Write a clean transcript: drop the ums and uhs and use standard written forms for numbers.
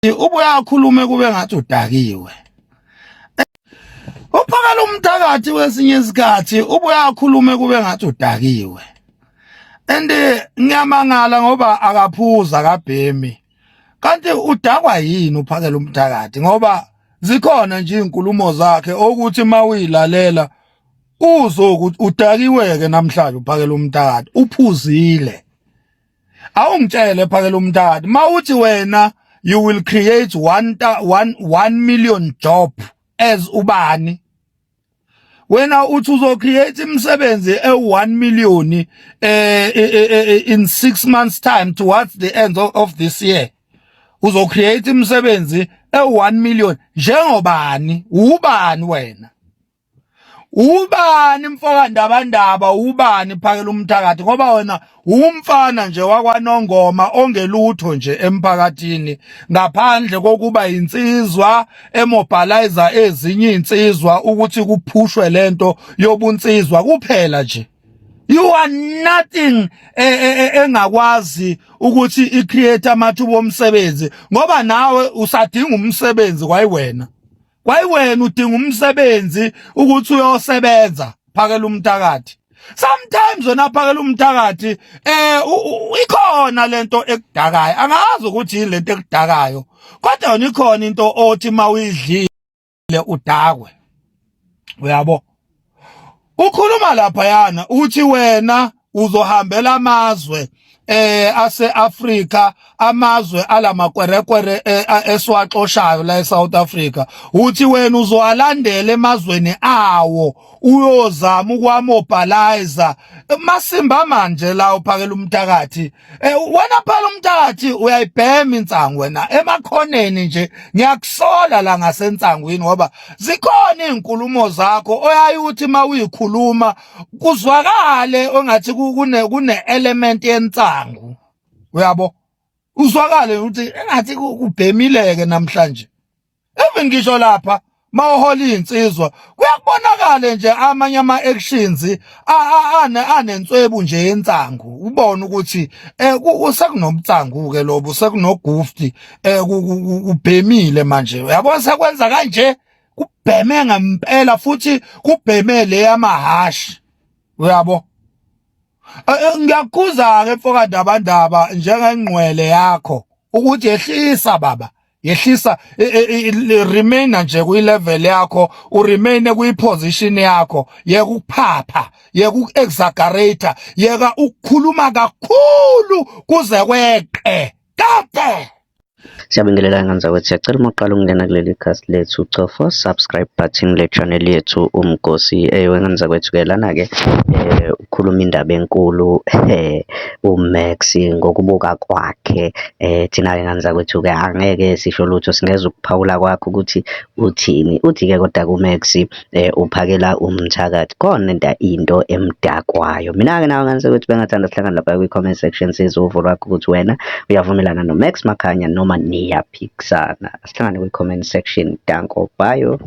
ubuye akhulume kube ngathi udakiwe. Uphakela umthakathi wesinye isikhathi ubuye akhulume kube ngathi udakiwe. Ngiyamangala ngoba akaphuza akabhemi. Kanti udakwa yini uphakela umthakathi ngoba zikhona nje izinkulumo zakhe ukuthi mawilalela uzokuthi udakiweke namhlanje uphakela umthakathi uphuzile. Awungitshele phakela umthakathi mawuthi wena you will create 1 million job as ubani. Wena uthi uzo create imisebenzi e1 million in 6 months time towards the end of this year. Uzo create imisebenzi e1 million njengobani? Ubani wena? Ubani mfoka ndabandaba ubani phakela umthakathi ngoba wena umfana nje wakwaNongoma ongelutho nje emphakathini ngaphandle kokuba insizwa emobilizer ezinye insizwa ukuthi kuphushwe lento yobunsizwa kuphela nje. You are nothing engakwazi ukuthi icreate amathuba omsebenzi ngoba nawe usadinga umsebenzi kwayiwena. Kwayiwena udinga umsebenzi ukuthi uyosebenza phakela umthakathi. Sometimes wena phakela umthakathi ikhona lento ekudakayo. Angazi ukuthi yini lento ekudakayo. Kodwa yona ikhona into othi mawuyidlile udakwe. Uyabo? Ukhuluma lapha yana uthi wena uzohambela amazwe ase-Africa amazwe alamakwerekwere esiwaxoshayo la eSouth Africa uthi wena uzowalandela emazweni awo uyozama ukwamobilizer masimba manje la uphakela umthakathi wena phela umthakathi uyayibhema insangu wena emakhoneni nje ngiyakusola la ngasensangwini ngoba zikhona izinkulumo zakho oyayuthi mawuyikhuluma kuzwakale ongathi kune element yensangu. Uyabo? Uzwakale ukuthi engathi kubhemileke namhlanje. Even ngisho lapha mawuhola insizwa kuyakubonakala nje amanye ama actions anenswebu nje yensangu. Ubone ukuthi usekunomtsangu ke lobo sekunogufti kubhemile manje. Uyabo sekwenza kanje kubheme ngempela futhi kubheme le yamahashi. Uyabo? Ngiyakhuza ke mfoka ndabandaba njengengqwele yakho ukuthi yehlisa baba yehlisa remain nje ku level yakho uremain ku position yakho yeka ukuphapha yeka ukuexaggerate yeka ukukhuluma kakhulu kuze kweqe kade. Siyabingelela nganzakwethu siyacela umaqala ukungena kuleli cast lethu ucofa subscribe button le channel yethu uMgosi wenganzakwethu ke lana ke ukhuluma indaba enkulu uMax ngokubuka kwakhe thina ke nganzakwethu ke angeke sisho lutho singeza ukuphawula kwakhe ukuthi uthini uthi ke kodwa kuMax uphakela umthakathi khona into emdakwayo. Mina ke nawe nganzakwethu bengathanda sihlangana lapha kwi comment section sizovuka lwakho ukuthi wena uyavumelana noMax Makhanya noma niyaphikisana. Asihlangane kwi comment section. Danko, bye.